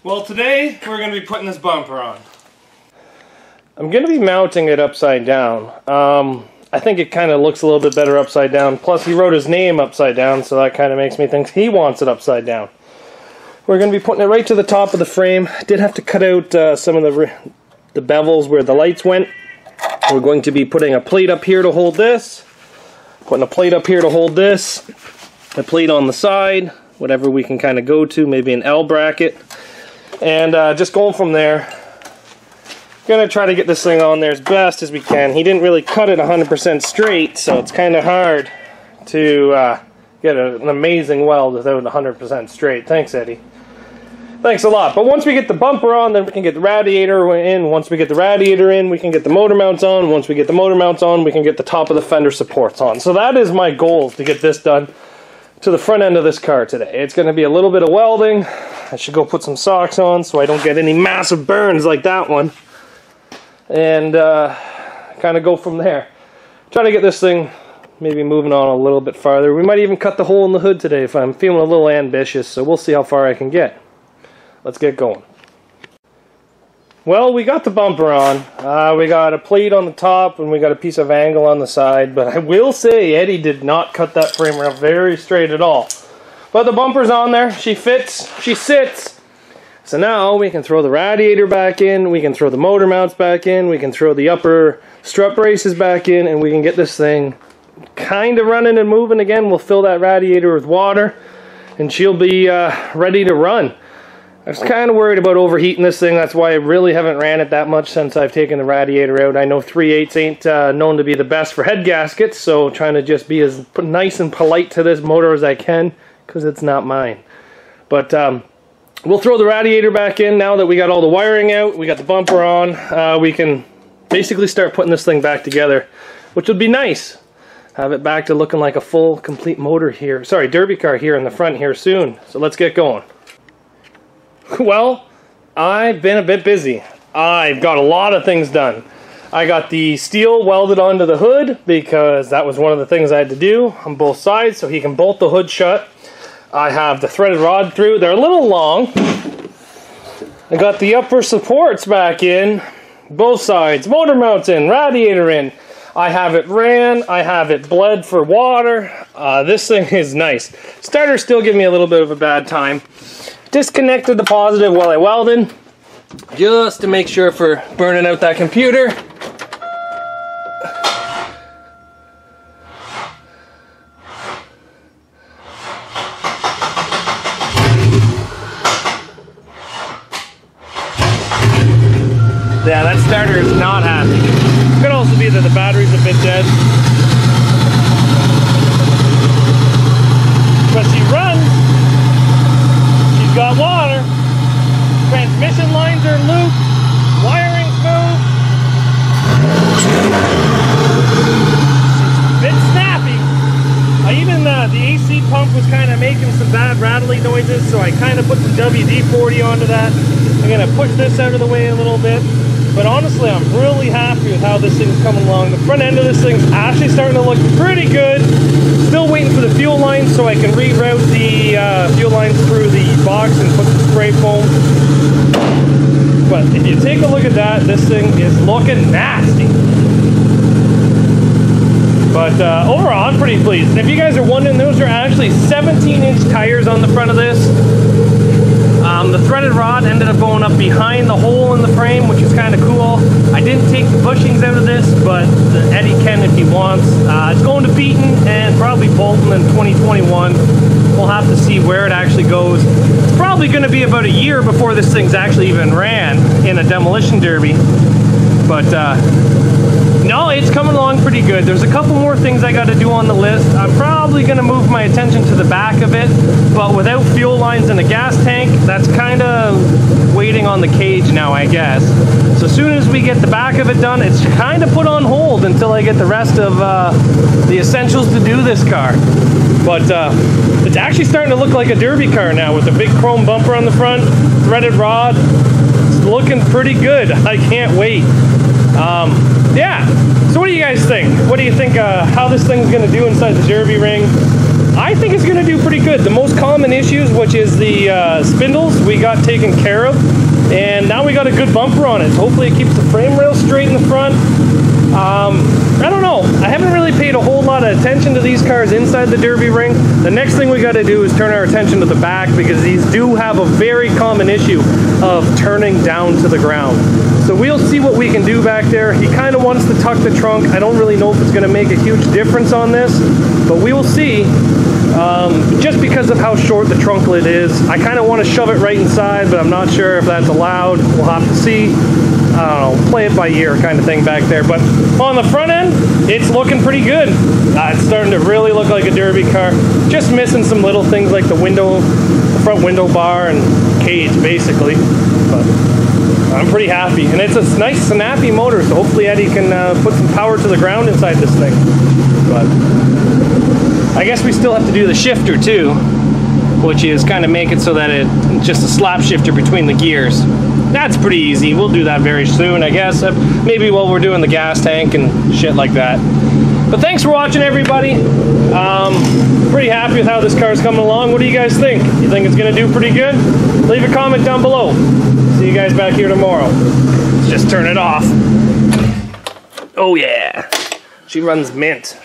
Well, today we're going to be putting this bumper on. I'm going to be mounting it upside down. I think it kind of looks a little bit better upside down. Plus he wrote his name upside down, so that kind of makes me think he wants it upside down. We're going to be putting it right to the top of the frame. Did have to cut out some of the bevels where the lights went. We're going to be putting a plate up here to hold this. Putting a plate up here to hold this. A plate on the side. Whatever we can kind of go to. Maybe an L bracket. And just going from there. Gonna try to get this thing on there as best as we can. He didn't really cut it 100% straight, so it's kind of hard to get an amazing weld without 100% straight. Thanks, Eddie. Thanks a lot. But once we get the bumper on, then we can get the radiator in. Once we get the radiator in, we can get the motor mounts on. Once we get the motor mounts on, we can get the top of the fender supports on. So that is my goal, to get this done to the front end of this car today. It's going to be a little bit of welding. I should go put some socks on so I don't get any massive burns like that one. And kind of go from there. Try to get this thing maybe moving on a little bit farther. We might even cut the hole in the hood today if I'm feeling a little ambitious, so we'll see how far I can get. Let's get going. Well, we got the bumper on. We got a plate on the top and we got a piece of angle on the side, but I will say Eddie did not cut that frame rail very straight at all. But the bumper's on there. She fits. She sits. So now we can throw the radiator back in, we can throw the motor mounts back in, we can throw the upper strut braces back in, and we can get this thing kind of running and moving again. We'll fill that radiator with water, and she'll be ready to run. I was kind of worried about overheating this thing. That's why I really haven't ran it that much since I've taken the radiator out. I know 3/8 ain't known to be the best for head gaskets, so trying to just be as nice and polite to this motor as I can, because it's not mine. But we'll throw the radiator back in now that we got all the wiring out, we got the bumper on. We can basically start putting this thing back together, which would be nice. Have it back to looking like a full, complete motor here. Sorry, derby car here in the front here soon. So let's get going. Well, I've been a bit busy. I've got a lot of things done. I got the steel welded onto the hood because that was one of the things I had to do on both sides so he can bolt the hood shut. I have the threaded rod through. They're a little long. I got the upper supports back in, both sides, motor mounts in, radiator in. I have it ran, I have it bled for water. This thing is nice. Starter's still giving me a little bit of a bad time. Disconnected the positive while I welded, just to make sure for burning out that computer. Yeah, that starter is not happy. Could also be that the battery's a bit dead. But she runs. She's got water. Transmission lines are loose. Wiring's moved. She's a bit snappy. Even the AC pump was kind of making some bad rattly noises, so I kind of put some WD-40 onto that. I'm going to push this out of the way a little bit. But honestly, I'm really happy with how this thing's coming along. The front end of this thing's actually starting to look pretty good. Still waiting for the fuel lines so I can reroute the fuel lines through the box and put the spray foam. But if you take a look at that, this thing is looking nasty. But overall, I'm pretty pleased. And if you guys are wondering, those are actually 17-inch tires on the front of this. The threaded rod ended up going up behind the hole in the frame, which is kind of cool. I didn't take the bushings out of this, but Eddie can if he wants. It's going to Beaton and probably Bolton in 2021. We'll have to see where it actually goes. It's probably going to be about a year before this thing's actually even ran in a demolition derby. But no, it's coming along pretty good. There's a couple more things I got to do on the list. I'm probably going to move my attention to the back of it, but without fuel lines and a gas tank, that's kind of waiting on the cage now, I guess. So as soon as we get the back of it done, it's kind of put on hold until I get the rest of the essentials to do this car. But it's actually starting to look like a derby car now with a big chrome bumper on the front, threaded rod. It's looking pretty good. I can't wait. Yeah, so what do you guys think? What do you think how this thing's going to do inside the derby ring? I think it's going to do pretty good. The most common issues, which is the spindles, we got taken care of. And now we got a good bumper on it. So hopefully it keeps the frame rail straight in the front. I don't know. I haven't really paid a whole lot of attention to these cars inside the Derby ring. The next thing we got to do is turn our attention to the back, because these do have a very common issue of turning down to the ground. So we'll see what we can do back there. He kind of wants to tuck the trunk. I don't really know if it's going to make a huge difference on this, but we will see. Just because of how short the trunk lid is, I kind of want to shove it right inside, but I'm not sure if that's allowed. We'll have to see. I don't know, play it by ear kind of thing back there. But on the front end, it's looking pretty good. It's starting to really look like a Derby car. Just missing some little things like the window, the front window bar and cage, basically. But I'm pretty happy. And it's a nice snappy motor, so hopefully Eddie can put some power to the ground inside this thing. But I guess we still have to do the shifter too, which is kind of make it so that it's just a slap shifter between the gears. That's pretty easy. We'll do that very soon, I guess. Maybe while we're doing the gas tank and shit like that. But thanks for watching, everybody. Pretty happy with how this car's coming along. What do you guys think? You think it's going to do pretty good? Leave a comment down below. See you guys back here tomorrow. Let's just turn it off. Oh yeah. She runs mint.